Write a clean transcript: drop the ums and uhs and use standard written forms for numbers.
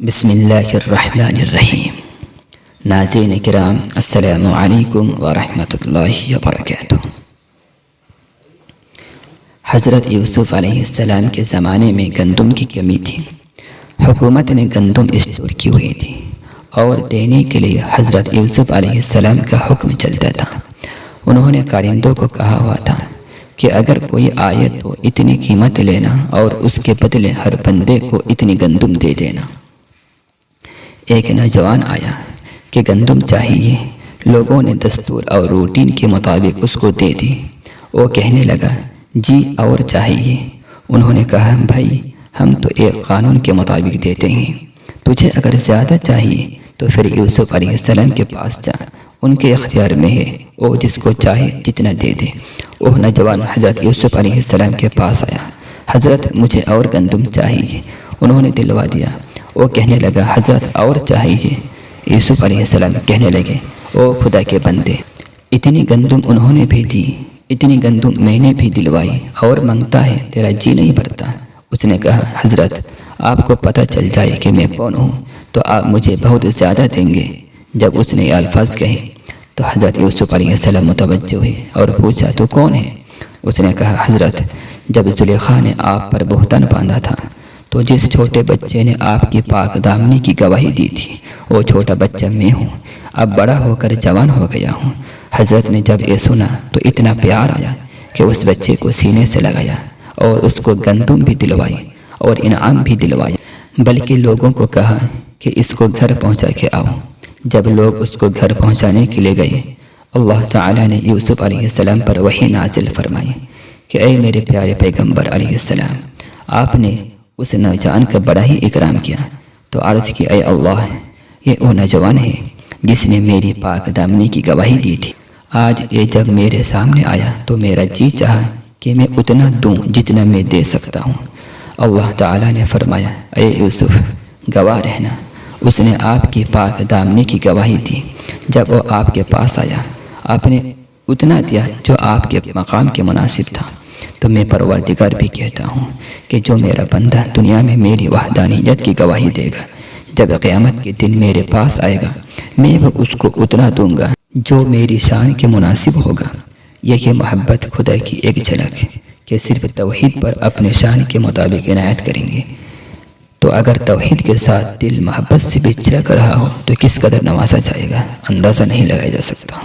بسم اللہ الرحمن الرحیم۔ ناظرین کرام، السلام علیکم ورحمۃ اللہ وبرکاتہ۔ حضرت یوسف علیہ السلام کے زمانے میں گندم کی کمی تھی۔ حکومت نے گندم اسٹور کی ہوئی تھی اور دینے کے لیے حضرت یوسف علیہ السلام کا حکم چلتا تھا۔ انہوں نے کارندوں کو کہا ہوا تھا کہ اگر کوئی آئے تو اتنی قیمت لینا اور اس کے بدلے ہر بندے کو اتنی گندم دے دینا۔ ایک نوجوان آیا کہ گندم چاہیے۔ لوگوں نے دستور اور روٹین کے مطابق اس کو دے دی۔ وہ کہنے لگا، جی اور چاہیے۔ انہوں نے کہا، بھائی ہم تو ایک قانون کے مطابق دیتے ہیں، تجھے اگر زیادہ چاہیے تو پھر یوسف علیہ السلام کے پاس جا، ان کے اختیار میں ہے، وہ جس کو چاہے جتنا دے دے۔ وہ نوجوان حضرت یوسف علیہ السلام کے پاس آیا، حضرت مجھے اور گندم چاہیے۔ انہوں نے دلوا دیا۔ وہ کہنے لگا، حضرت اور چاہیے۔ یوسف علیہ السلام کہنے لگے، او خدا کے بندے، اتنی گندم انہوں نے بھی دی، اتنی گندم میں نے بھی دلوائی، اور منگتا ہے تیرا جی نہیں بھرتا۔ اس نے کہا، حضرت آپ کو پتہ چل جائے کہ میں کون ہوں تو آپ مجھے بہت زیادہ دیں گے۔ جب اس نے یہ الفاظ کہے تو حضرت یوسف علیہ السلام متوجہ ہوئے اور پوچھا، تو کون ہے؟ اس نے کہا، حضرت جب زلیخا نے آپ پر بہتان باندھا تھا تو جس چھوٹے بچے نے آپ کی پاک دامنی کی گواہی دی تھی، وہ چھوٹا بچہ میں ہوں۔ اب بڑا ہو کر جوان ہو گیا ہوں۔ حضرت نے جب یہ سنا تو اتنا پیار آیا کہ اس بچے کو سینے سے لگایا اور اس کو گندم بھی دلوائی اور انعام بھی دلوایا، بلکہ لوگوں کو کہا کہ اس کو گھر پہنچا کے آؤ۔ جب لوگ اس کو گھر پہنچانے کے لیے گئے، اللہ تعالیٰ نے یوسف علیہ السلام پر وحی نازل فرمائی کہ اے میرے پیارے پیغمبر علیہ السلام، آپ نے اس نوجوان کا بڑا ہی اکرام کیا۔ تو عرض کی، اے اللہ، یہ وہ نوجوان ہے جس نے میری پاک دامنی کی گواہی دی تھی۔ آج یہ جب میرے سامنے آیا تو میرا جی چاہا کہ میں اتنا دوں جتنا میں دے سکتا ہوں۔ اللہ تعالیٰ نے فرمایا، اے یوسف گواہ رہنا۔ اس نے آپ کی پاک دامنی کی گواہی دی۔ جب وہ آپ کے پاس آیا، آپ نے اتنا دیا جو آپ کے مقام کے مناسب تھا۔ تو میں پروردگار بھی کہتا ہوں کہ جو میرا بندہ دنیا میں میری وحدانیت کی گواہی دے گا، جب قیامت کے دن میرے پاس آئے گا، میں بھی اس کو اتنا دوں گا جو میری شان کے مناسب ہوگا۔ یہ محبت خدا کی ایک جھلک کہ صرف توحید پر اپنے شان کے مطابق عنایت کریں گے۔ تو اگر توحید کے ساتھ دل محبت سے بھی چھلک رہا ہو تو کس قدر نوازا جائے گا، اندازہ نہیں لگایا جا سکتا۔